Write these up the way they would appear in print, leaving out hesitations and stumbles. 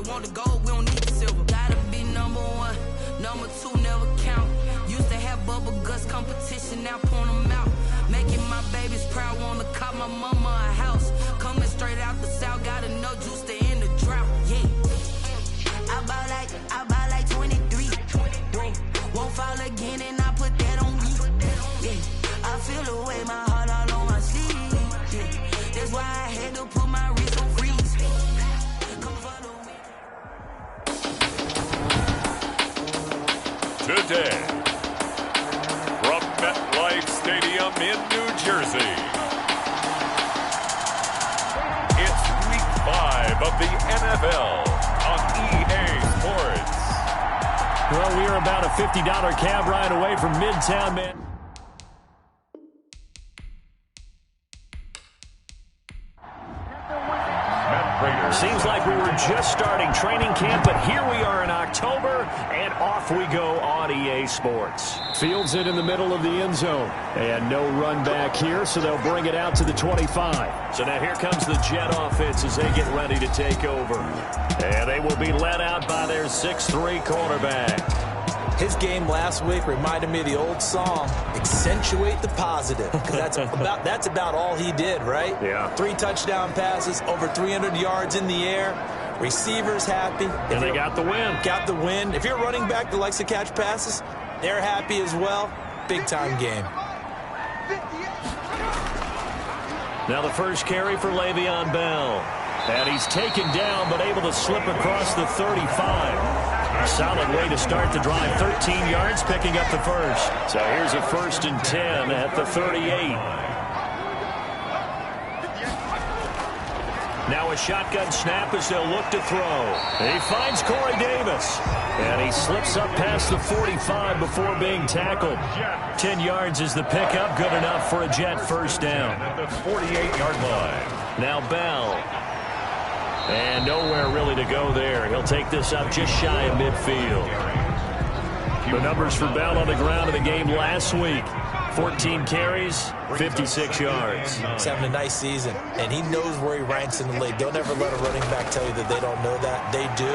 just want the gold, we don't need the silver. Gotta be number one, number two never count. Used to have bubble guts competition, now point them out. Making my babies proud, wanna cop my mama a house. Coming straight out the south, got enough juice to end the drought. Yeah, I buy like 23. Whoa, won't fall again, and I put that on me. Yeah, I feel the way, my heart all on my sleeve. Yeah, that's why I had to put my wrist on freeze. Come follow me. Today, from MetLife Stadium in New Jersey, it's Week 5 of the NFL on EA Sports. Well, we are about a $50 cab ride away from Midtown, man. Seems like we were just starting training camp, but here we are in October, and off we go on EA Sports. Fields it in the middle of the end zone, and no run back here, so they'll bring it out to the 25. So now here comes the Jet offense as they get ready to take over. And they will be led out by their 6'3" quarterback. His game last week reminded me of the old song, accentuate the positive, because that's about all he did, right? Yeah. 3 touchdown passes, over 300 yards in the air, receivers happy. And they got the win. Got the win. If you're a running back that likes to catch passes, they're happy as well. Big-time game. Now the first carry for Le'Veon Bell. And he's taken down, but able to slip across the 35. A solid way to start the drive. 13 yards, picking up the first. So here's a 1st and 10 at the 38. Now a shotgun snap as they'll look to throw. He finds Corey Davis. And he slips up past the 45 before being tackled. 10 yards is the pickup. Good enough for a Jet first down. At the 48-yard line. Now Bell. And nowhere really to go there. He'll take this up just shy of midfield. The numbers for Bell on the ground in the game last week. 14 carries, 56 yards. He's having a nice season, and he knows where he ranks in the league. Don't ever let a running back tell you that they don't know that. They do.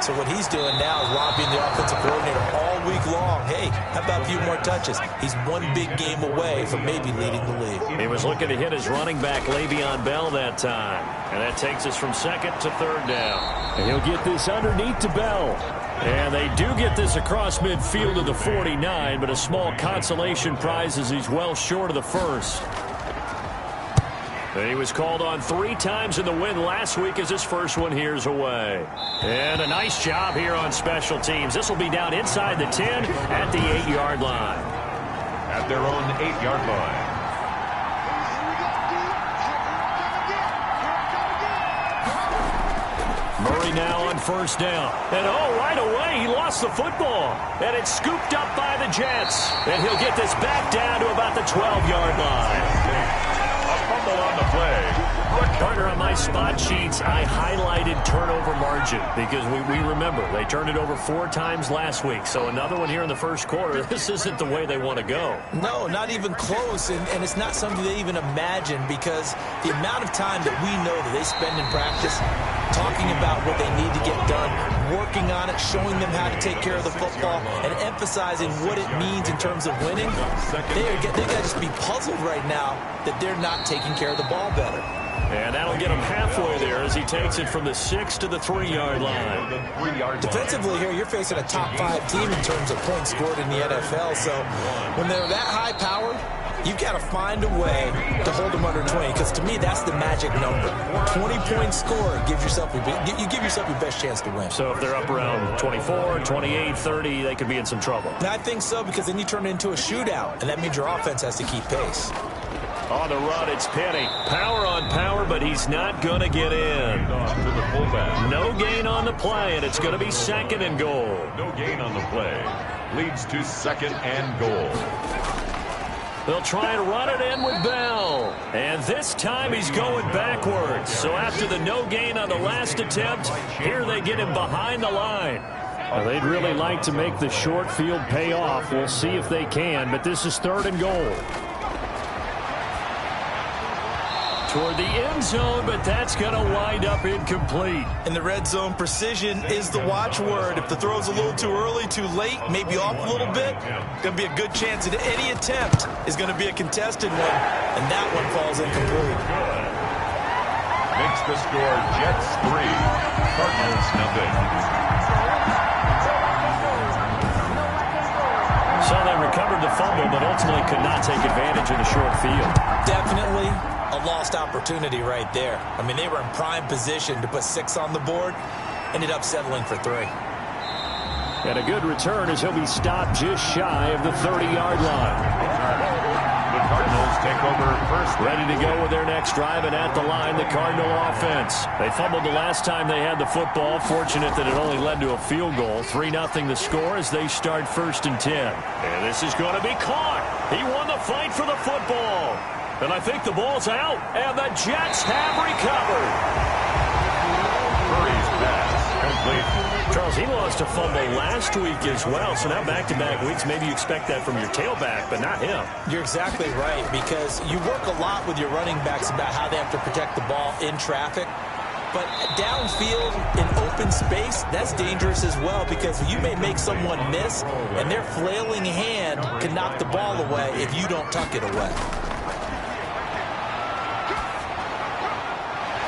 So what he's doing now is robbing the offensive coordinator all week long. Hey, how about a few more touches? He's one big game away from maybe leading the league. He was looking to hit his running back, Le'Veon Bell, that time. And that takes us from 2nd to 3rd down. And he'll get this underneath to Bell. And they do get this across midfield of the 49, but a small consolation prize as he's well short of the first. And he was called on 3 times in the win last week as his first one here's away. And a nice job here on special teams. This will be down inside the 10 at the 8-yard line. At their own 8-yard line. Murray now on first down. And right away, he lost the football. And it's scooped up by the Jets. And he'll get this back down to about the 12-yard line. A fumble on the play. Partner, on my spot sheets, I highlighted turnover margin because we remember they turned it over 4 times last week. So another one here in the first quarter. This isn't the way they want to go. No, not even close. And it's not something they even imagine because the amount of time that we know that they spend in practice talking about what they need to get done, working on it, showing them how to take care of the football, and emphasizing what it means in terms of winning, they got to just be puzzled right now that they're not taking care of the ball better. And that'll get him halfway there as he takes it from the 6 to the 3-yard line. Defensively here, you're facing a top 5 team in terms of points scored in the NFL, so when they're that high-powered, you've got to find a way to hold them under 20, because to me, that's the magic number. 20-point score, you give yourself your best chance to win. So if they're up around 24, 28, 30, they could be in some trouble. And I think so, because then you turn it into a shootout, and that means your offense has to keep pace. On the run, it's Penny. Power on power, but he's not going to get in. No gain on the play, and it's going to be 2nd and goal. No gain on the play. Leads to 2nd and goal. They'll try and run it in with Bell. And this time he's going backwards. So after the no gain on the last attempt, here they get him behind the line. Well, they'd really like to make the short field pay off. We'll see if they can, but this is 3rd and goal. toward the end zone, but that's going to wind up incomplete. In the red zone, precision is the watchword. If the throw's a little too early, too late, maybe off a little bit, going to be a good chance that any attempt is going to be a contested one, and that one falls incomplete. Makes the score Jets 3, Cardinals 0. So they recovered the fumble, but ultimately could not take advantage of the short field. Definitely a lost opportunity right there. I mean, they were in prime position to put 6 on the board, ended up settling for 3. And a good return as he'll be stopped just shy of the 30-yard line. The Cardinals take over first. Ready to go with their next drive, and at the line, the Cardinal offense. They fumbled the last time they had the football. Fortunate that it only led to a field goal. 3-0 the score as they start 1st and 10. And this is going to be caught. He won the fight for the football. And I think the ball's out, and the Jets have recovered. Murray's pass complete. Charles, he lost a fumble last week as well, so now back-to-back weeks, maybe you expect that from your tailback, but not him. You're exactly right, because you work a lot with your running backs about how they have to protect the ball in traffic, but downfield in open space, that's dangerous as well, because you may make someone miss, and their flailing hand can knock the ball away if you don't tuck it away.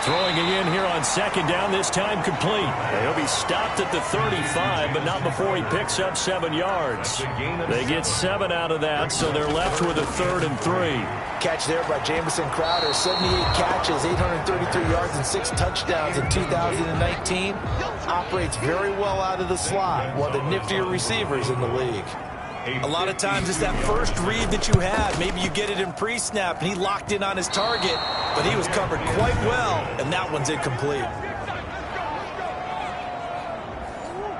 Throwing again here on 2nd down, this time complete. He'll be stopped at the 35, but not before he picks up 7 yards. They get 7 out of that, so they're left with a 3rd and 3. Catch there by Jamison Crowder, 78 catches, 833 yards, and 6 touchdowns in 2019. Operates very well out of the slot, one of the niftier receivers in the league. A lot of times it's that first read that you have. Maybe you get it in pre-snap, and he locked in on his target, but he was covered quite well, and that one's incomplete.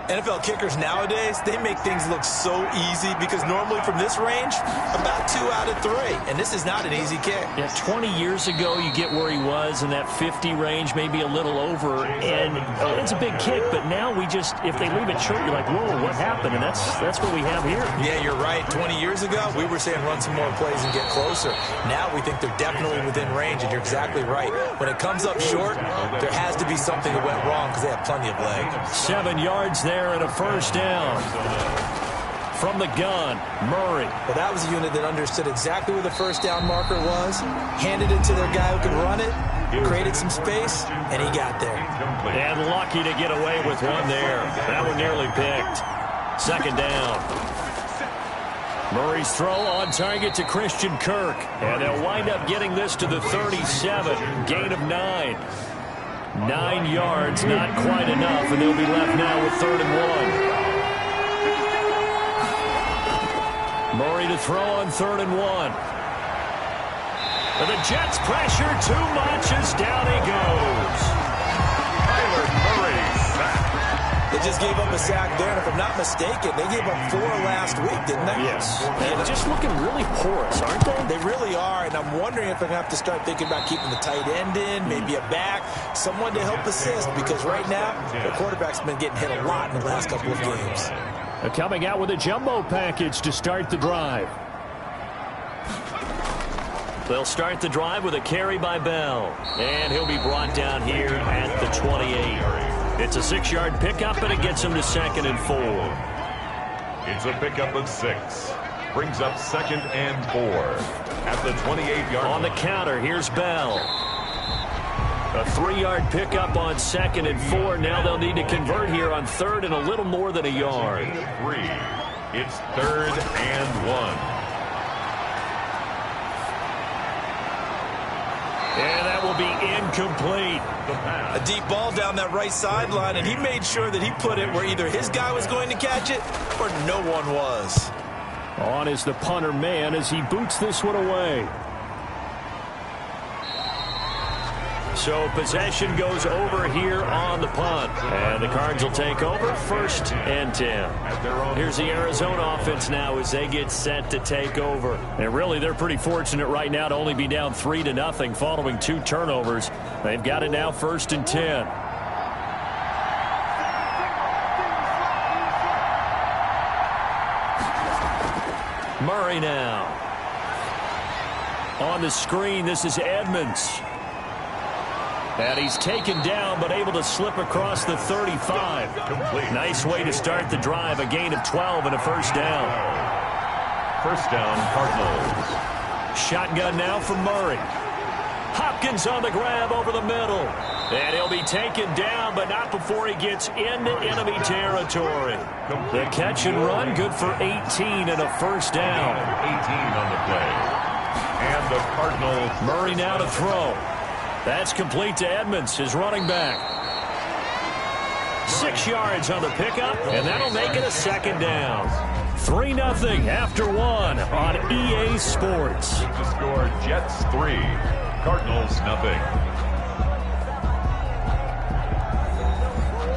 NFL kickers nowadays, they make things look so easy because normally from this range, about 2 out of 3. And this is not an easy kick. Yeah, 20 years ago, you get where he was in that 50 range, maybe a little over, and it's a big kick. But now we just, if they leave it short, you're like, whoa, what happened? And that's what we have here. Yeah, you're right. 20 years ago, we were saying run some more plays and get closer. Now we think they're definitely within range, and you're exactly right. When it comes up short, there has to be something that went wrong because they have plenty of leg. 7 yards there. And a 1st down from the gun. Murray. Well, that was a unit that understood exactly where the 1st down marker was, handed it to their guy who could run it, created some space, and he got there. And lucky to get away with one there. That one nearly picked. 2nd down. Murray's throw on target to Christian Kirk. And they'll wind up getting this to the 37. Gain of 9. 9 yards, not quite enough, and they'll be left now with 3rd and 1. Murray to throw on 3rd and 1. And the Jets pressure too much as down he goes. Kyler Murray sack. They just gave up a sack there, and if I'm not mistaken, they gave up 4 last week, didn't they? Yes. And just looking really porous, aren't they? They really are, and I'm wondering if they're going to have to start thinking about keeping the tight end in, maybe a back, someone to help assist, because right now, their quarterback's been getting hit a lot in the last couple of games. They're coming out with a jumbo package to start the drive. They'll start the drive with a carry by Bell, and he'll be brought down here at the 28. It's a 6-yard pickup, and it gets him to 2nd and 4. It's a pickup of 6. Brings up 2nd and 4 at the 28-yard line. On the counter, here's Bell. A 3-yard pickup on 2nd and 4. Now they'll need to convert here on 3rd and a little more than a yard. 3. It's 3rd and 1. And that will be incomplete. A deep ball down that right sideline, and he made sure that he put it where either his guy was going to catch it or no one was. On is the punter man as he boots this one away. So possession goes over here on the punt. And the Cards will take over 1st and 10. Here's the Arizona offense now as they get set to take over. And really, they're pretty fortunate right now to only be down 3-0 following 2 turnovers. They've got it now 1st and 10. Murray now. On the screen, this is Edmonds. And he's taken down, but able to slip across the 35. Complete. Nice way to start the drive. A gain of 12 and a first down. First down, Cardinals. Shotgun now for Murray. Hopkins on the grab over the middle. And he'll be taken down, but not before he gets into enemy territory. The catch and run, good for 18 and a first down. 18 on the play. And the Cardinals. Murray now to throw. That's complete to Edmonds, his running back. 6 yards on the pickup, and that'll make it a second down. 3-0 after 1 on EA Sports. The score, Jets 3, Cardinals 0.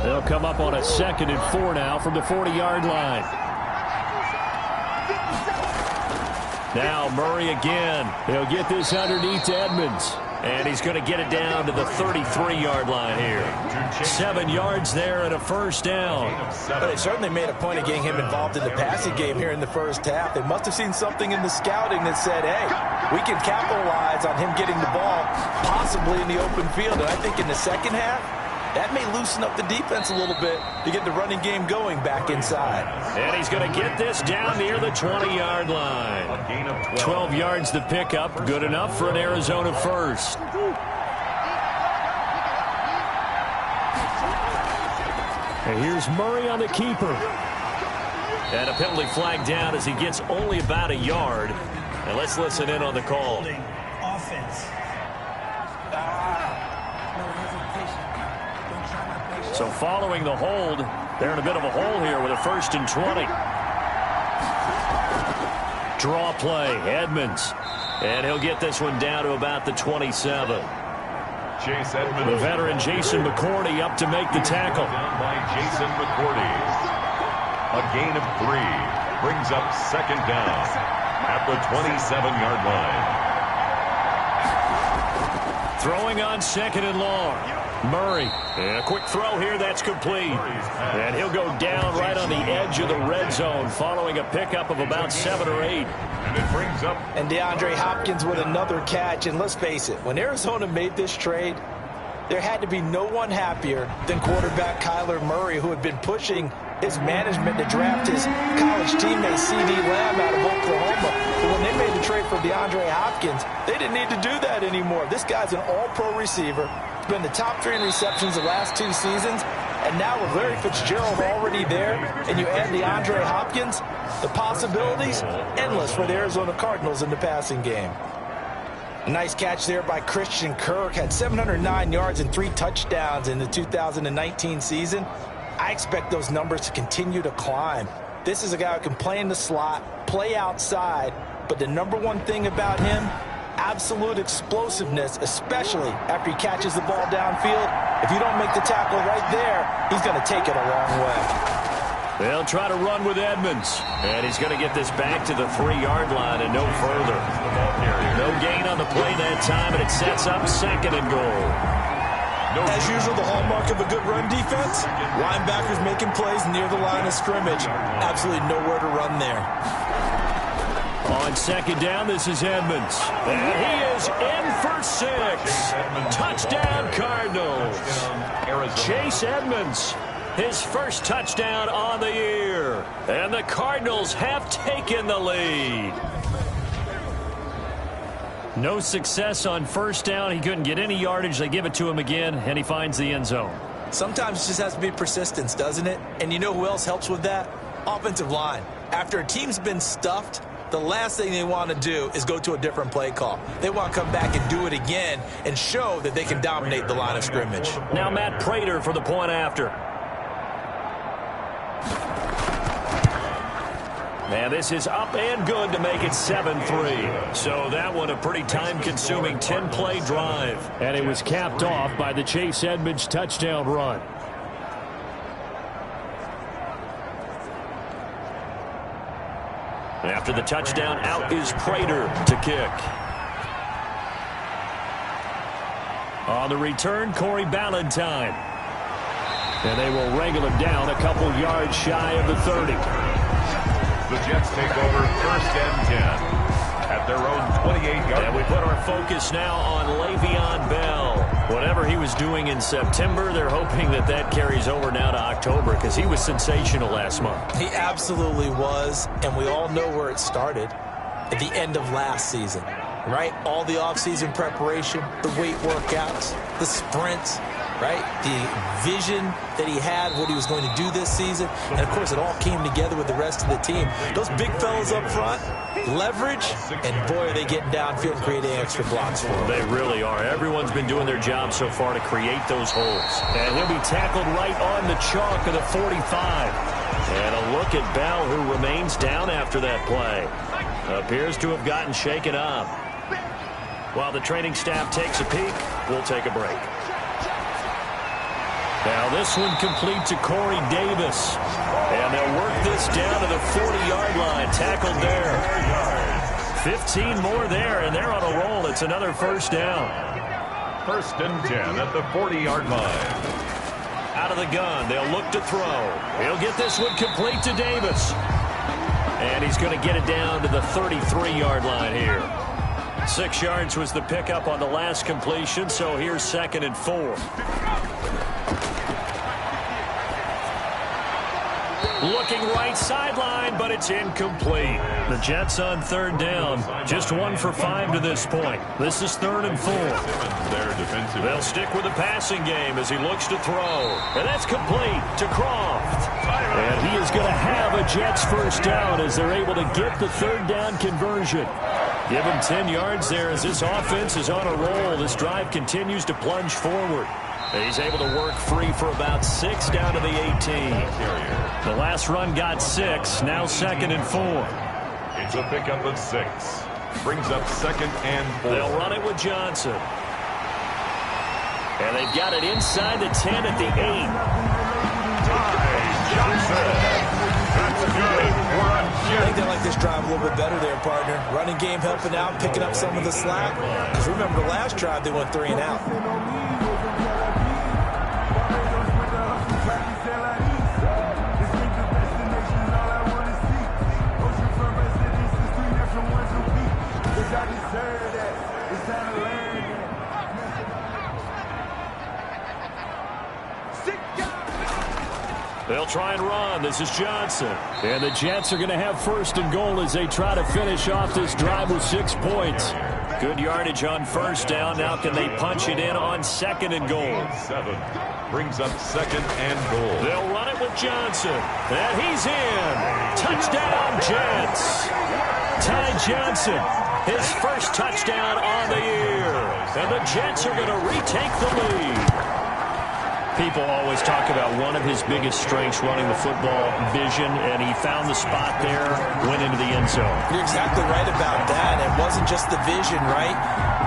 They'll come up on a 2nd and 4 now from the 40-yard line. Now Murray again. He'll get this underneath to Edmonds. And he's going to get it down to the 33-yard line here. 7 yards there and a first down. But they certainly made a point of getting him involved in the passing game here in the first half. They must have seen something in the scouting that said, hey, we can capitalize on him getting the ball possibly in the open field. And I think in the second half, that may loosen up the defense a little bit to get the running game going back inside. And he's going to get this down near the 20-yard line. A gain of 12 yards to pick up. Good enough for an Arizona first. And here's Murray on the keeper. And a penalty flag down as he gets only about a yard. And let's listen in on the call. Offense. So following the hold, they're in a bit of a hole here with a 1st and 20. Draw play, Edmonds. And he'll get this one down to about the 27. Chase Edmonds. The veteran Jason McCourty up to make the tackle. Down by Jason McCourty. A gain of 3 brings up 2nd down at the 27-yard line. Throwing on 2nd and long. Murray. And a quick throw here, that's complete. And he'll go down right on the edge of the red zone following a pickup of about 7 or 8. And it brings up. And DeAndre Hopkins with another catch. And let's face it, when Arizona made this trade, there had to be no one happier than quarterback Kyler Murray, who had been pushing his management to draft his college teammate C.D. Lamb out of Oklahoma. But when they made the trade for DeAndre Hopkins, they didn't need to do that anymore. This guy's an all-pro receiver. He's been the top 3 in receptions the last 2 seasons. And now with Larry Fitzgerald already there, and you add DeAndre Hopkins, the possibilities endless for the Arizona Cardinals in the passing game. Nice catch there by Christian Kirk. Had 709 yards and 3 touchdowns in the 2019 season. I expect those numbers to continue to climb. This is a guy who can play in the slot, play outside, but the number one thing about him, absolute explosiveness, especially after he catches the ball downfield. If you don't make the tackle right there, he's going to take it a long way. They'll try to run with Edmonds. And he's going to get this back to the 3-yard line and no further. No gain on the play that time, and it sets up 2nd and goal. As usual, the hallmark of a good run defense, linebackers making plays near the line of scrimmage. Absolutely nowhere to run there. On 2nd down, this is Edmonds. And he is in for 6. Touchdown, Cardinals. Chase Edmonds, his first touchdown on the year. And the Cardinals have taken the lead. No success on 1st down. He couldn't get any yardage. They give it to him again, and he finds the end zone. Sometimes it just has to be persistence, doesn't it? And you know who else helps with that? Offensive line. After a team's been stuffed, the last thing they want to do is go to a different play call. They want to come back and do it again and show that they can dominate the line of scrimmage. Now Matt Prater for the point after. And this is up and good to make it 7-3. So that one a pretty time-consuming 10-play drive. And it was capped off by the Chase Edmonds touchdown run. After the touchdown, out is Prater to kick. On the return, Corey Ballantyne. And they will wrangle him down a couple yards shy of the 30. The Jets take over 1st and 10 at their own 28-yard line. And we put our focus now on Le'Veon Bell. Whatever he was doing in September, they're hoping that that carries over now to October because he was sensational last month. He absolutely was, and we all know where it started at the end of last season, right? All the offseason preparation, the weight workouts, the sprints, right? The vision that he had, what he was going to do this season. And, of course, it all came together with the rest of the team. Those big fellas up front, leverage, and, boy, are they getting downfield and creating extra blocks for him. They really are. Everyone's been doing their job so far to create those holes. And he'll be tackled right on the chalk of the 45. And a look at Bell, who remains down after that play. Appears to have gotten shaken up. While the training staff takes a peek, we'll take a break. Now this one complete to Corey Davis. And they'll work this down to the 40-yard line. Tackled there. 15 more there, and they're on a roll. It's another first down. 1st and 10 at the 40-yard line. Out of the gun, they'll look to throw. He'll get this one complete to Davis. And he's going to get it down to the 33-yard line here. 6 yards was the pickup on the last completion, so here's 2nd and 4. Looking right sideline, but it's incomplete. The Jets on 3rd down. Just 1 for 5 to this point. This is 3rd and 4. They'll stick with the passing game as he looks to throw. And that's complete to Croft. And he is going to have a Jets first down as they're able to get the 3rd down conversion. Give him 10 yards there as this offense is on a roll. This drive continues to plunge forward. He's able to work free for about 6 down to the 18. The last run got 6. Now 2nd and 4. It's a pickup of 6. Brings up 2nd and 4. They'll run it with Johnson. And they've got it inside the 10 at the 8. Johnson. That's good for a I think they like this drive a little bit better there, partner. Running game helping out, picking up some of the slack. Because remember, the last drive they went 3 and out. They'll try and run. This is Johnson. And the Jets are going to have 1st and goal as they try to finish off this drive with 6 points. Good yardage on 1st down. Now can they punch it in on 2nd and goal? 7. Brings up 2nd and goal. They'll run it with Johnson. And he's in. Touchdown, Jets. Ty Johnson, his first touchdown on the year. And the Jets are going to retake the lead. People always talk about one of his biggest strengths running the football, vision, and he found the spot there, went into the end zone. You're exactly right about that. It wasn't just the vision, right?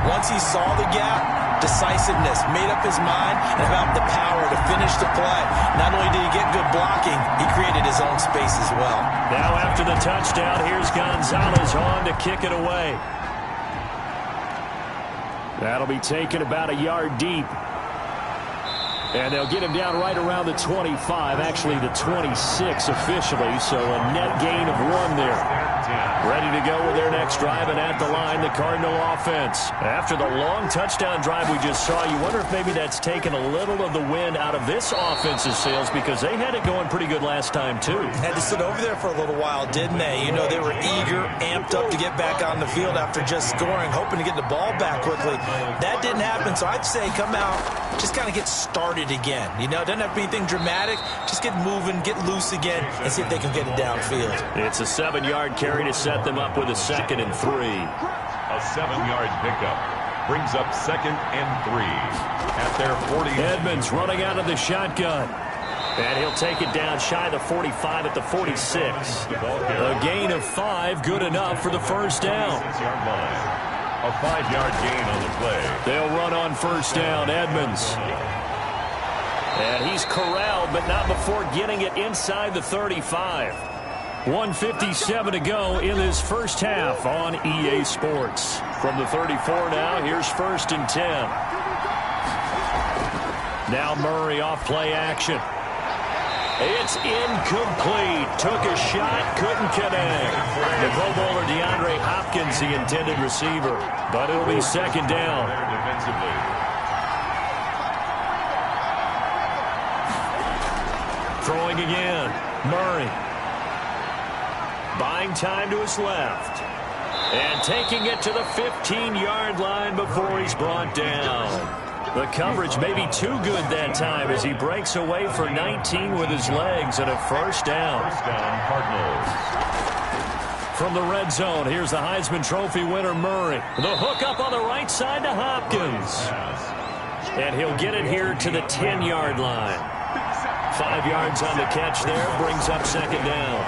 Once he saw the gap, decisiveness, made up his mind, and about the power to finish the play. Not only did he get good blocking, he created his own space as well. Now after the touchdown, here's Gonzalez on to kick it away. That'll be taken about a yard deep. And they'll get him down right around the 25, actually the 26 officially, so a net gain of 1 there. Ready to go with their next drive, and at the line, the Cardinal offense. After the long touchdown drive we just saw, you wonder if maybe that's taken a little of the wind out of this offense's sails because they had it going pretty good last time, too. Had to sit over there for a little while, didn't they? You know, they were eager, amped up to get back on the field after just scoring, hoping to get the ball back quickly. That didn't happen, so I'd say come out, just kind of get started again. You know, it doesn't have to be anything dramatic. Just get moving, get loose again, and see if they can get it downfield. It's a 7-yard carry to set them up with a 2nd and 3. A 7-yard pickup. Brings up 2nd and 3 at their 40. Edmonds running out of the shotgun. And he'll take it down shy of the 45 at the 46. A gain of 5, good enough for the first down. 6-yard line. A 5-yard gain on the play. They'll run on 1st down, Edmonds. And he's corralled, but not before getting it inside the 35. 1:57 to go in this first half on EA Sports. From the 34 now, here's 1st and 10. Now Murray off play action. It's incomplete. Took a shot, couldn't connect. The Pro Bowler DeAndre Hopkins, the intended receiver. But it'll be 2nd down. Defensively. Throwing again. Murray. Buying time to his left. And taking it to the 15-yard line before he's brought down. The coverage may be too good that time as he breaks away for 19 with his legs and a first down. First down, Cardinals. From the red zone, here's the Heisman Trophy winner, Murray. The hook up on the right side to Hopkins. And he'll get it here to the 10-yard line. 5 yards on the catch there, brings up second down.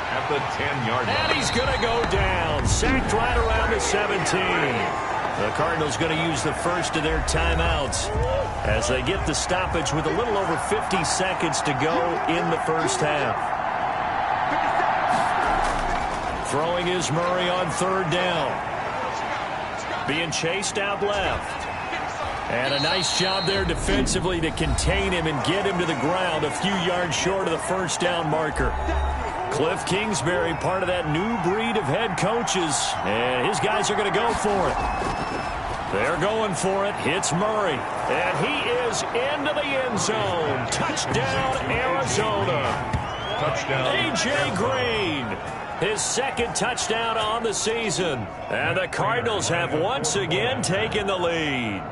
At the 10-yard line. And he's going to go down. Sacked right around the 17. The Cardinals going to use the first of their timeouts as they get the stoppage with a little over 50 seconds to go in the first half. Throwing is Murray on third down. Being chased out left. And a nice job there defensively to contain him and get him to the ground a few yards short of the first down marker. Cliff Kingsbury, part of that new breed of head coaches, and his guys are going to go for it. They're going for it. Hits Murray, and he is into the end zone. Touchdown, Arizona. Touchdown. A.J. Green, his second touchdown on the season. And the Cardinals have once again taken the lead.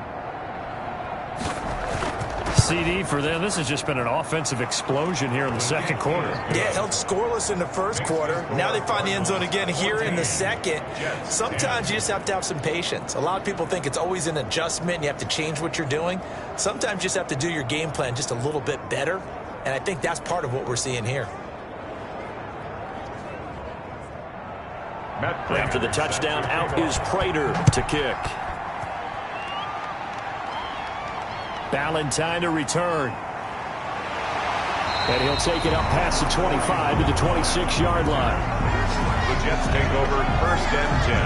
CD for them. This has just been an offensive explosion here in the second quarter. Yeah, held scoreless in the first quarter. Now they find the end zone again here in the second. Sometimes you just have to have some patience. A lot of people think it's always an adjustment and you have to change what you're doing. Sometimes you just have to do your game plan just a little bit better, and I think that's part of what we're seeing here. After the touchdown, out is Prater to kick. Ballantyne to return. And he'll take it up past the 25 to the 26-yard line. The Jets take over first and 10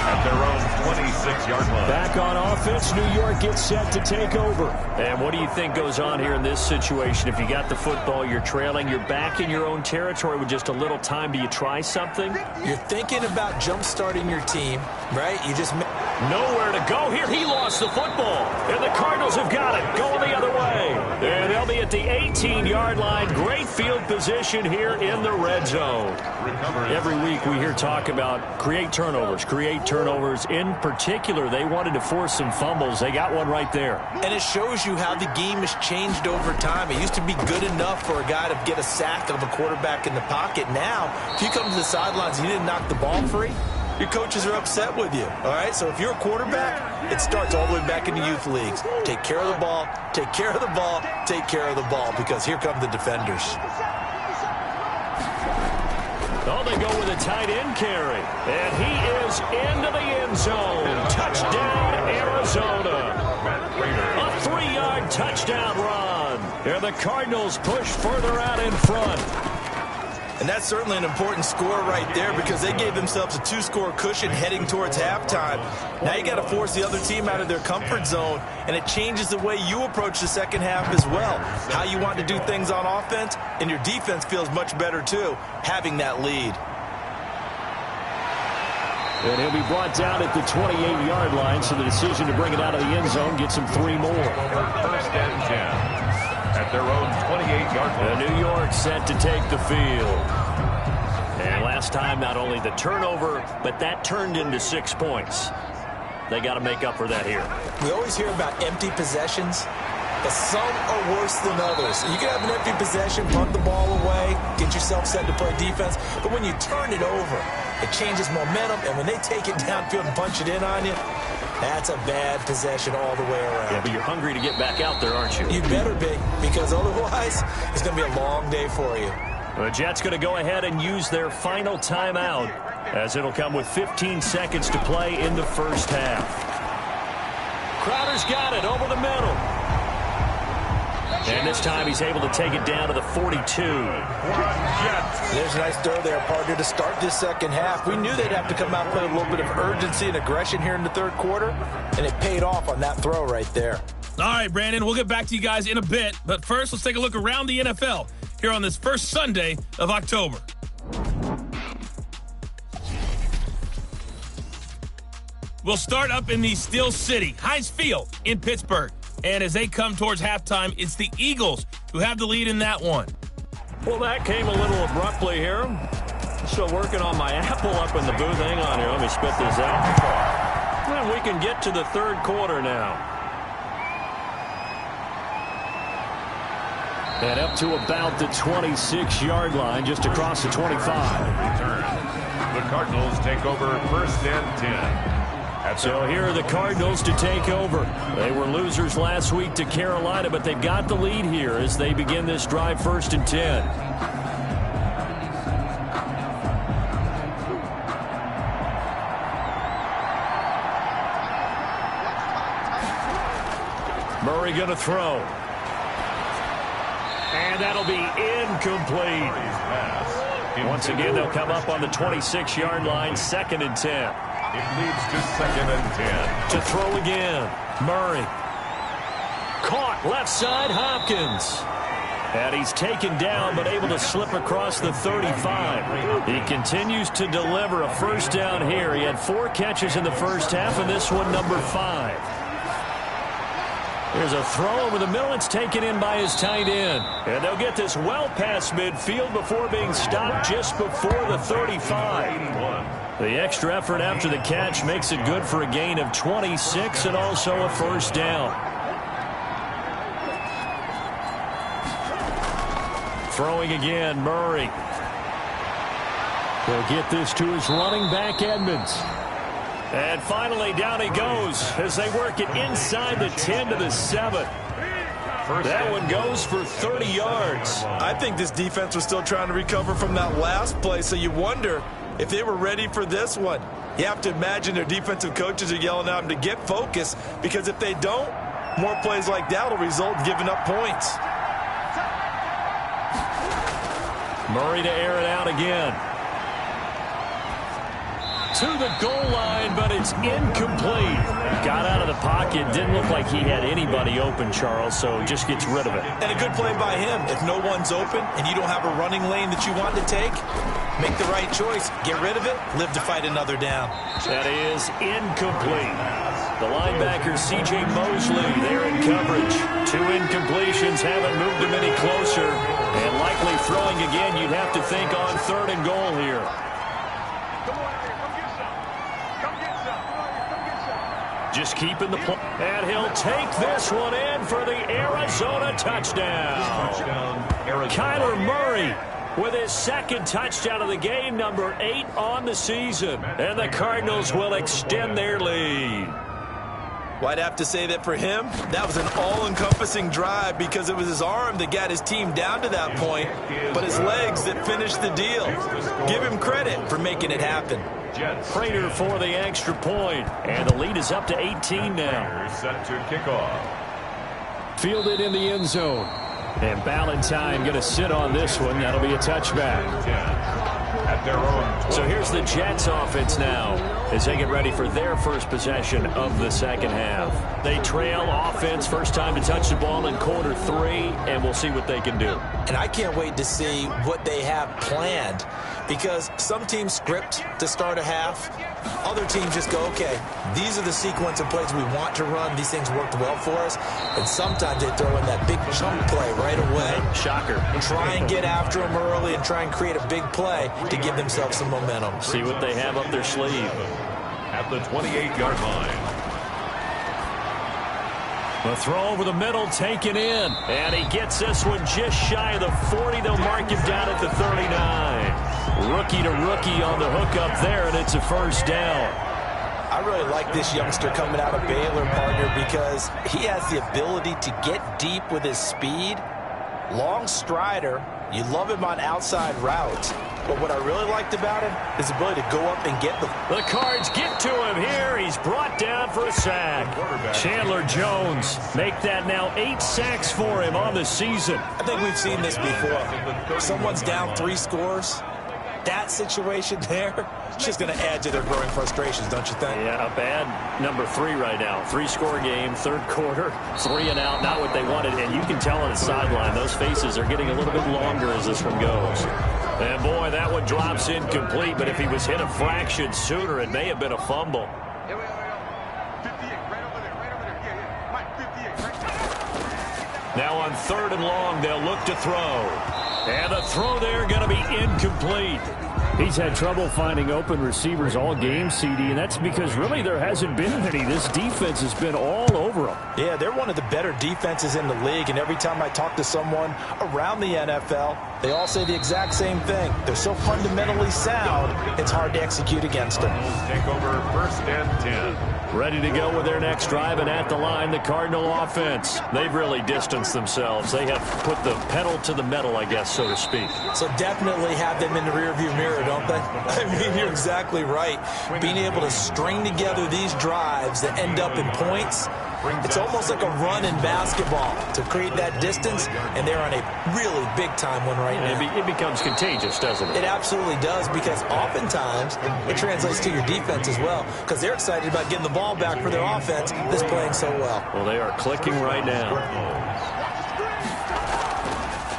at their own 26-yard line. Back on offense, New York gets set to take over. And what do you think goes on here in this situation? If you got the football, you're trailing, you're back in your own territory with just a little time. Do you try something? You're thinking about jump-starting your team, right? You just... Nowhere to go here. He lost the football. And the Cardinals have got it. Going the other way. And they'll be at the 18-yard line. Great field position here in the red zone. Every week we hear talk about create turnovers. In particular, they wanted to force some fumbles. They got one right there. And it shows you how the game has changed over time. It used to be good enough for a guy to get a sack of a quarterback in the pocket. Now, if you come to the sidelines and you didn't knock the ball free, your coaches are upset with you, all right? So if you're a quarterback, it starts all the way back in the youth leagues. Take care of the ball, take care of the ball, take care of the ball, because here come the defenders. Oh, they go with a tight end carry. And he is into the end zone. Touchdown, Arizona. A 3-yard touchdown run. And the Cardinals push further out in front. And that's certainly an important score right there because they gave themselves a 2-score cushion heading towards halftime. Now you got to force the other team out of their comfort zone, and it changes the way you approach the second half as well. How you want to do things on offense, and your defense feels much better too, having that lead. And he'll be brought down at the 28-yard line, so the decision to bring it out of the end zone gets him 3 more. First and 10. At their own 28-yard line. New York set to take the field. And last time, not only the turnover, but that turned into 6 points. They got to make up for that here. We always hear about empty possessions, but some are worse than others. You can have an empty possession, punt the ball away, get yourself set to play defense, but when you turn it over, it changes momentum, and when they take it downfield and punch it in on you, that's a bad possession all the way around. Yeah, but you're hungry to get back out there, aren't you? You better be, because otherwise it's going to be a long day for you. The Jets going to go ahead and use their final timeout, as it'll come with 15 seconds to play in the first half. Crowder's got it over the middle. And this time he's able to take it down to the 42. There's a nice throw there, partner, to start this second half. We knew they'd have to come out and play a little bit of urgency and aggression here in the third quarter, and it paid off on that throw right there. All right, Brandon, we'll get back to you guys in a bit. But first, let's take a look around the NFL here on this first Sunday of October. We'll start up in the Steel City, Heinz Field in Pittsburgh. And as they come towards halftime, it's the Eagles who have the lead in that one. Well, that came a little abruptly here. Still working on my apple up in the booth. Hang on here. Let me spit this out. And we can get to the third quarter now. And up to about the 26-yard line, just across the 25. The Cardinals take over first and 10. So here are the Cardinals to take over. They were losers last week to Carolina, but they've got the lead here as they begin this drive first and 10. Murray going to throw. And that'll be incomplete. Once again, they'll come up on the 26-yard line, second and 10. It leads to second and 10. To throw again. Murray. Caught left side, Hopkins. And he's taken down, but able to slip across the 35. He continues to deliver a first down here. He had 4 catches in the first half, and this one number 5. There's a throw over the middle. It's taken in by his tight end. And they'll get this well past midfield before being stopped just before the 35. The extra effort after the catch makes it good for a gain of 26 and also a first down. Throwing again, Murray. He'll get this to his running back, Edmonds. And finally, down he goes as they work it inside the 10 to the 7. That one goes for 30 yards. I think this defense was still trying to recover from that last play, so you wonder if they were ready for this one. You have to imagine their defensive coaches are yelling at them to get focused, because if they don't, more plays like that will result in giving up points. Murray to air it out again. To the goal line, but it's incomplete. Got out of the pocket. Didn't look like he had anybody open, Charles, so just gets rid of it. And a good play by him. If no one's open and you don't have a running lane that you want to take, make the right choice. Get rid of it. Live to fight another down. That is incomplete. The linebacker, C.J. Mosley, there in coverage. 2 incompletions haven't moved him any closer. And likely throwing again, you'd have to think on 3rd and goal here. Just keeping the play. And he'll take this one in for the Arizona touchdown. Kyler Murray with his 2nd touchdown of the game, number 8 on the season. And the Cardinals will extend their lead. Well, I'd have to say that for him, that was an all-encompassing drive, because it was his arm that got his team down to that point, but his legs that finished the deal. Give him credit for making it happen. Prater for the extra point, and the lead is up to 18 now. Set to kick off. Fielded in the end zone. And Ballantyne going to sit on this one. That'll be a touchback. At their own. So here's the Jets offense now as they get ready for their first possession of the second half. They trail offense, first time to touch the ball in quarter 3, and we'll see what they can do. And I can't wait to see what they have planned, because some teams script to start a half. Other teams just go, okay, these are the sequence of plays we want to run. These things worked well for us. And sometimes they throw in that big chunk play right away. Shocker. Try and get after them early and try and create a big play to give themselves some momentum. See what they have up their sleeve. At the 28-yard line. The throw over the middle, taken in. And he gets this one just shy of the 40. They'll mark him down at the 39. Rookie to rookie on the hook up there, and it's a first down. I really like this youngster coming out of Baylor, partner, because he has the ability to get deep with his speed. Long strider. You love him on outside routes. But what I really liked about him is the ability to go up and get the Cards get to him here. He's brought down for a sack. Chandler Jones make that now 8 sacks for him on the season. I think we've seen this before. Someone's down 3 scores. That situation there, it's just going to add to their growing frustrations, don't you think? Yeah, a bad number 3 right now. 3-score game, third quarter, 3 and out, not what they wanted. And you can tell on the sideline, those faces are getting a little bit longer as this one goes. And boy, that one drops incomplete, but if he was hit a fraction sooner, it may have been a fumble. Now on 3rd and long, they'll look to throw. And the throw there going to be incomplete. He's had trouble finding open receivers all game, CD, and that's because really there hasn't been any. This defense has been all over him. Yeah, they're one of the better defenses in the league, and every time I talk to someone around the NFL, they all say the exact same thing. They're so fundamentally sound, it's hard to execute against them. Take over 1st and 10. Ready to go with their next drive, and at the line, the Cardinal offense. They've really distanced themselves. They have put the pedal to the metal, I guess, so to speak. So definitely have them in the rearview mirror, don't they? I mean, you're exactly right. Being able to string together these drives that end up in points, it's almost like a run in basketball to create that distance, and they're on a really big-time one right now. It becomes contagious, doesn't it? It absolutely does, because oftentimes it translates to your defense as well, because they're excited about getting the ball back for their offense that's playing so well. Well, they are clicking right now.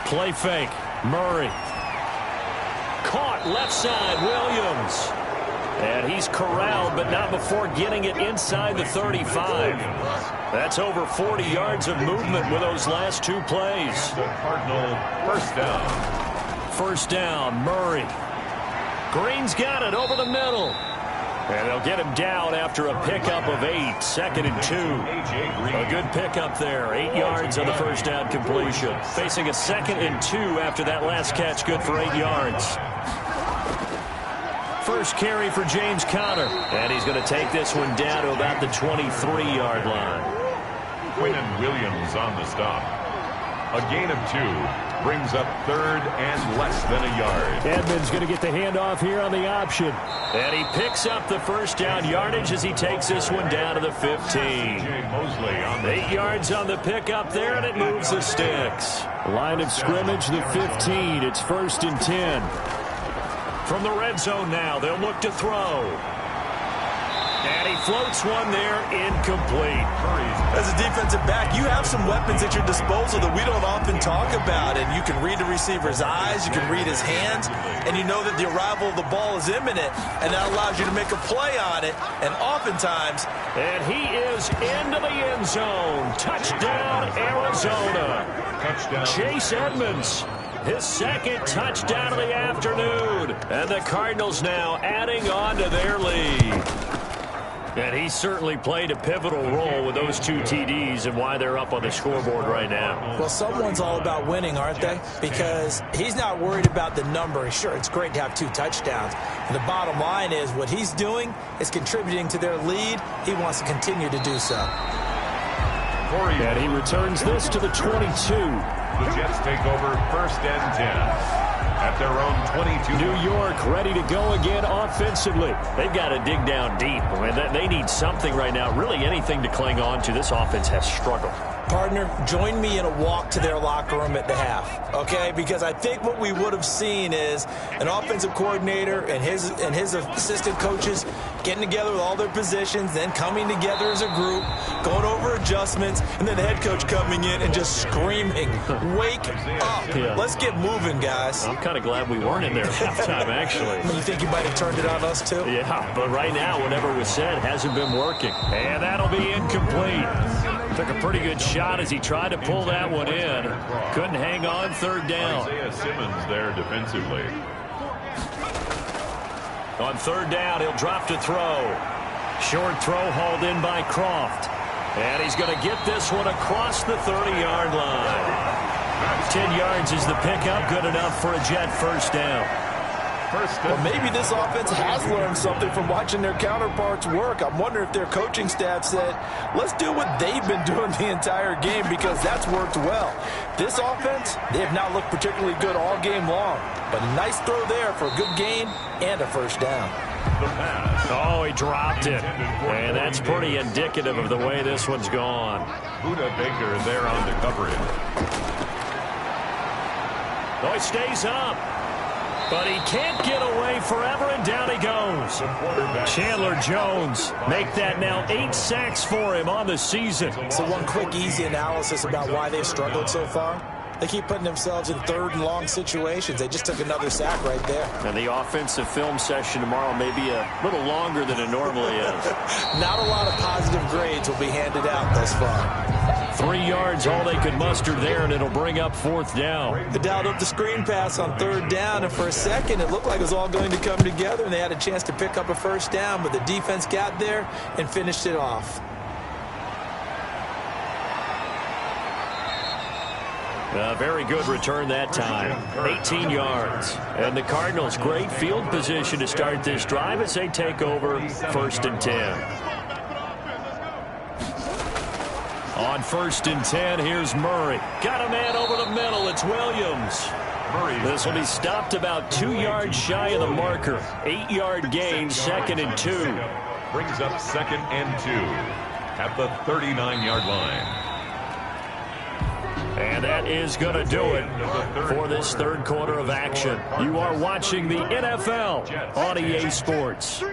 Play fake. Murray. Caught left side. Williams. And he's corralled, but not before getting it inside the 35. That's over 40 yards of movement with those last 2 plays. The Cardinal 1st down. 1st down, Murray. Green's got it over the middle. And they'll get him down after a pickup of 8. 2nd and 2. A good pickup there. 8 yards on the 1st down completion. Facing a 2nd and 2 after that last catch, good for 8 yards. First carry for James Conner. And he's going to take this one down to about the 23-yard line. Quinnen Williams on the stop. A gain of 2 brings up 3rd and less than a yard. Edmonds going to get the handoff here on the option. And he picks up the 1st down yardage as he takes this one down to the 15. 8 yards on the pickup there, and it moves the sticks. Line of scrimmage, the 15. It's 1st and 10. From the red zone now, they'll look to throw. And he floats one there, incomplete. As a defensive back, you have some weapons at your disposal that we don't often talk about. And you can read the receiver's eyes, you can read his hands, and you know that the arrival of the ball is imminent, and that allows you to make a play on it. And oftentimes... And he is into the end zone. Touchdown, Arizona. Touchdown. Chase Edmonds. His 2nd touchdown of the afternoon. And the Cardinals now adding on to their lead. And he certainly played a pivotal role with those 2 TDs and why they're up on the scoreboard right now. Well, someone's all about winning, aren't they? Because he's not worried about the number. Sure, it's great to have 2 touchdowns. And the bottom line is what he's doing is contributing to their lead. He wants to continue to do so. And he returns this to the 22. The Jets take over 1st and 10. At their own 22. New York ready to go again offensively. They've got to dig down deep. I mean, they need something right now, really anything to cling on to. This offense has struggled. Partner, join me in a walk to their locker room at the half, okay? Because I think what we would have seen is an offensive coordinator and his assistant coaches getting together with all their positions, then coming together as a group, going over adjustments, and then the head coach coming in and just screaming, "Wake up. Yeah. Let's get moving, guys." I'm kind of glad we weren't in there at halftime, actually. You think you might have turned it on us, too? Yeah, but right now, whatever was said hasn't been working. And that'll be incomplete. Took a pretty good shot as he tried to pull that one in. Couldn't hang on 3rd down. Isaiah Simmons there defensively. On 3rd down, he'll drop to throw. Short throw hauled in by Croft. And he's going to get this one across the 30-yard line. 10 yards is the pickup. Good enough for a Jet 1st down. Well, maybe this offense has learned something from watching their counterparts work. I'm wondering if their coaching staff said, let's do what they've been doing the entire game, because that's worked well. This offense, they have not looked particularly good all game long. But a nice throw there for a good gain and a 1st down. The pass. Oh, he dropped it. And that's pretty indicative of the way this one's gone. Buda Baker there on to cover it. Oh, he stays up. But he can't get away forever, and down he goes. Chandler Jones make that now 8 sacks for him on the season. So one quick, easy analysis about why they've struggled so far. They keep putting themselves in 3rd and long situations. They just took another sack right there. And the offensive film session tomorrow may be a little longer than it normally is. Not a lot of positive grades will be handed out thus far. 3 yards, all they could muster there, and it'll bring up 4th down. They dialed up the screen pass on 3rd down, and for a second it looked like it was all going to come together, and they had a chance to pick up a 1st down, but the defense got there and finished it off. A very good return that time, 18 yards. And the Cardinals, great field position to start this drive as they take over 1st and 10. On 1st and 10, here's Murray. Got a man over the middle. It's Williams. This will be stopped about 2 yards shy of the marker. 8-yard gain, 2nd and 2. Brings up 2nd and 2 at the 39-yard line. And that is going to do it for this 3rd quarter of action. You are watching the NFL on EA Sports.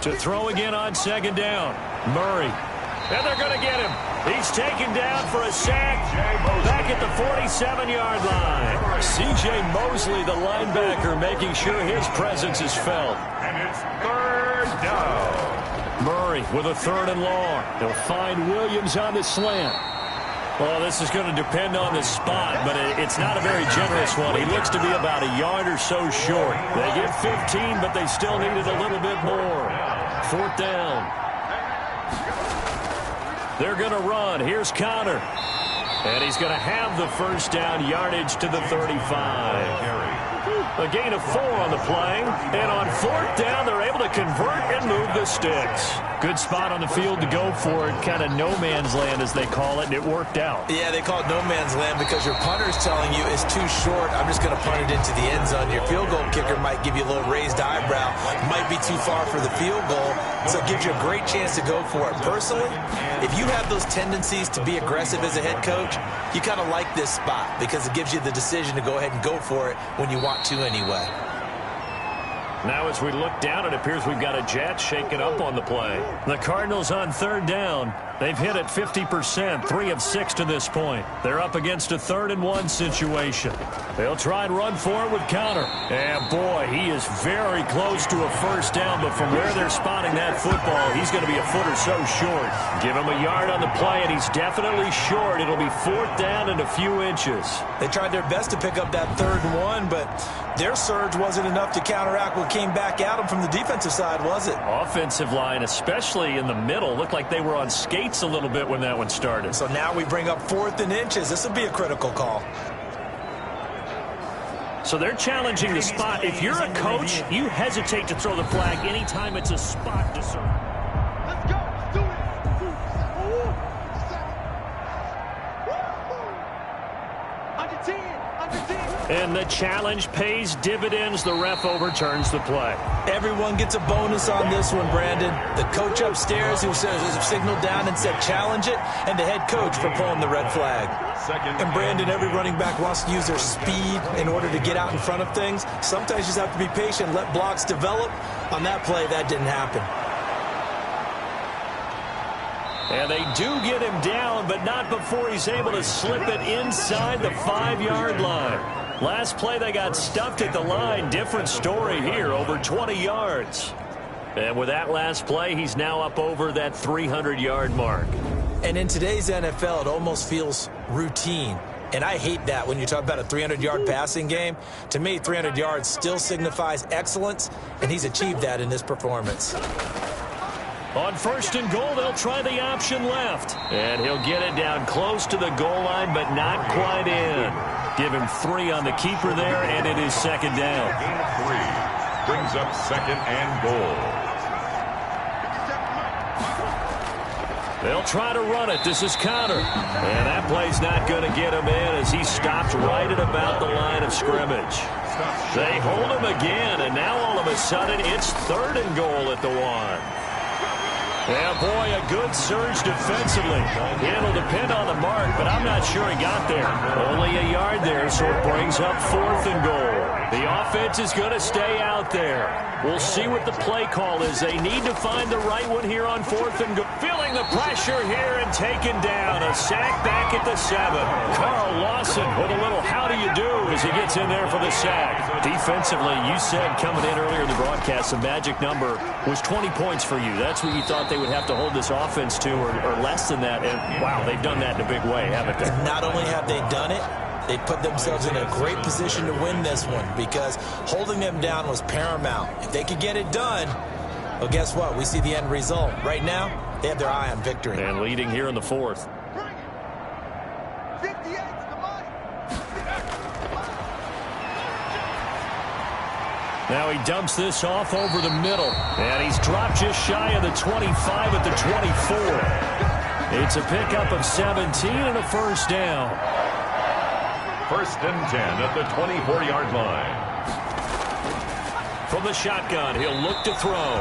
To throw again on 2nd down. Murray. And they're going to get him. He's taken down for a sack back at the 47-yard line. C.J. Mosley, the linebacker, making sure his presence is felt. And it's 3rd down. Murray with a 3rd and long. They'll find Williams on the slant. Well, this is going to depend on the spot, but it's not a very generous one. He looks to be about a yard or so short. They get 15, but they still needed a little bit more. 4th down. They're going to run. Here's Connor. And he's going to have the 1st down, yardage to the 35. A gain of 4 on the play. And on 4th down, they're able to convert and move the sticks. Good spot on the field to go for it. Kind of no man's land, as they call it, and it worked out. Yeah, they call it no man's land because your punter's telling you it's too short. I'm just going to punt it into the end zone. Your field goal kicker might give you a little raised eyebrow. Might be too far for the field goal, so it gives you a great chance to go for it. Personally, if you have those tendencies to be aggressive as a head coach, you kind of like this spot because it gives you the decision to go ahead and go for it when you want to anyway. Now as we look down, it appears we've got a jet shaken up on the play. The Cardinals on 3rd down. They've hit it 50%, 3 of 6 to this point. They're up against a 3rd and 1 situation. They'll try and run for it with Connor. And boy, he is very close to a 1st down, but from where they're spotting that football, he's going to be a foot or so short. Give him a yard on the play, and he's definitely short. It'll be 4th down and a few inches. They tried their best to pick up that 3rd and 1, but their surge wasn't enough to counteract what came back at them from the defensive side, was it? Offensive line, especially in the middle, looked like they were on skates a little bit when that one started. So now we bring up 4th and inches. This will be a critical call. So they're challenging the spot. If you're a coach, you hesitate to throw the flag anytime it's a spot to serve. Let's go. Let's do it. Under 10. Under 10. And the challenge pays dividends. The ref overturns the play. Everyone gets a bonus on this one, Brandon. The coach upstairs who signaled down and said challenge it, and the head coach for pulling the red flag. And Brandon, every running back wants to use their speed in order to get out in front of things. Sometimes you just have to be patient, let blocks develop. On that play, that didn't happen. And they do get him down, but not before he's able to slip it inside the 5-yard line. Last play, they got stuffed at the line. Different story here, over 20 yards. And with that last play, he's now up over that 300-yard mark. And in today's NFL, it almost feels routine. And I hate that when you talk about a 300-yard passing game. To me, 300 yards still signifies excellence, and he's achieved that in this performance. On 1st and goal, they'll try the option left. And he'll get it down close to the goal line, but not quite in. Give him 3 on the keeper there, and it is 2nd down. Gain of 3 brings up 2nd and goal. They'll try to run it. This is Connor. And that play's not going to get him in as he stopped right at about the line of scrimmage. They hold him again, and now all of a sudden it's 3rd and goal at the 1. Yeah, boy, a good surge defensively. It'll depend on the mark, but I'm not sure he got there. Only a yard there, so it brings up 4th and goal. The offense is going to stay out there. We'll see what the play call is. They need to find the right one here on 4th and goal. Feeling the pressure here and taken down. A sack back at the 7. Carl Lawson with a little how do you do as he gets in there for the sack. Defensively, you said coming in earlier in the broadcast, the magic number was 20 points for you. That's what you thought they they would have to hold this offense to or less than that. And, wow, they've done that in a big way, haven't they? Not only have they done it, they put themselves in a great position to win this one because holding them down was paramount. If they could get it done, well, guess what? We see the end result. Right now, they have their eye on victory. And leading here in the fourth. Now he dumps this off over the middle. And he's dropped just shy of the 25 at the 24. It's a pickup of 17 and a first down. First and 10 at the 24-yard line. From the shotgun, he'll look to throw.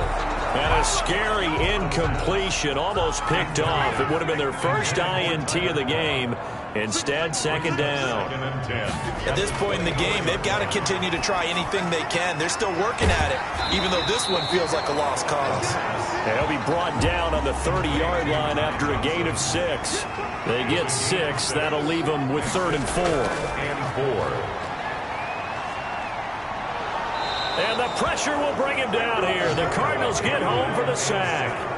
And a scary incompletion, almost picked off. It would have been their first INT of the game. Instead, second down. Second and 10. At this point in the game, they've got to continue to try anything they can. They're still working at it, even though this one feels like a lost cause. And he'll be brought down on the 30-yard line after a gain of 6. They get 6. That'll leave them with 3rd and 4. And 4. And the pressure will bring him down here. The Cardinals get home for the sack.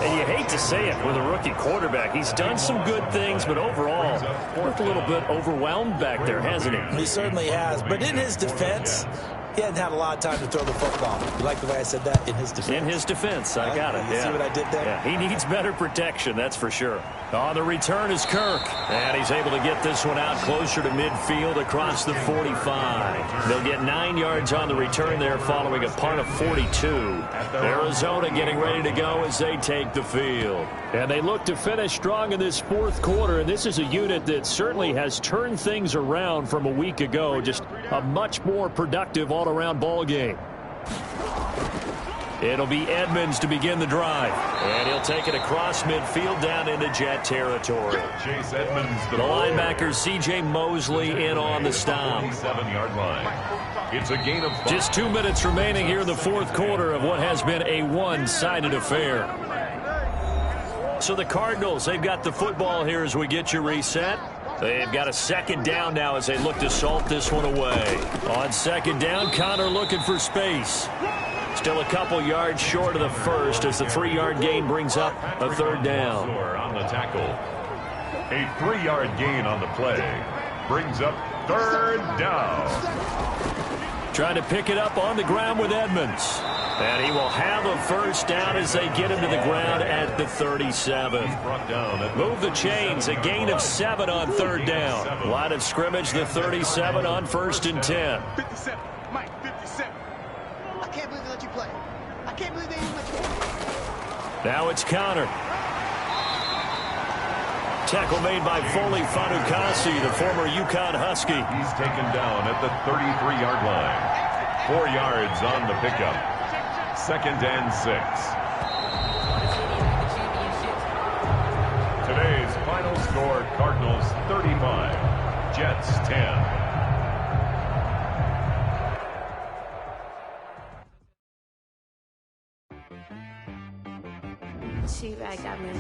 And you hate to say it with a rookie quarterback. He's done some good things, but overall, looked a little bit overwhelmed back there, hasn't he? He certainly has. But in his defense, he hadn't had a lot of time to throw the football. You like the way I said that? In his defense. In his defense, I got it. You see what I did there? Yeah, he needs better protection, that's for sure. On the return is Kirk. And he's able to get this one out closer to midfield across the 45. They'll get 9 yards on the return there following a punt of 42. Arizona getting ready to go as they take the field. And they look to finish strong in this fourth quarter. And this is a unit that certainly has turned things around from a week ago. Just a much more productive all-around ball game. It'll be Edmonds to begin the drive. And he'll take it across midfield down into Jet territory. Chase Edmonds, the linebacker C.J. Mosley in on the stop. 27-yard line. It's a gain of 5. Just 2 minutes remaining here in the fourth quarter of what has been a one-sided affair. So the Cardinals, they've got the football here as we get you reset. They've got a second down now as they look to salt this one away. On second down, Connor looking for space. Still a couple yards short of the first as the 3-yard gain brings up a third down. On the tackle. A 3-yard gain on the play. Brings up third down. Trying to pick it up on the ground with Edmonds. And he will have a first down as they get him to the ground at the 37. Move the chains. A gain of 7 on third down. Line of scrimmage, the 37 on 1st and 10. 57. Mike, 57. I can't believe they let you play. I can't believe they even let you play. Now it's Connor. Tackle made by Foley Fanukasi, the former UConn Husky. He's taken down at the 33-yard line. 4 yards on the pickup. 2nd and 6. Today's final score, Cardinals 35, Jets 10. She right got me.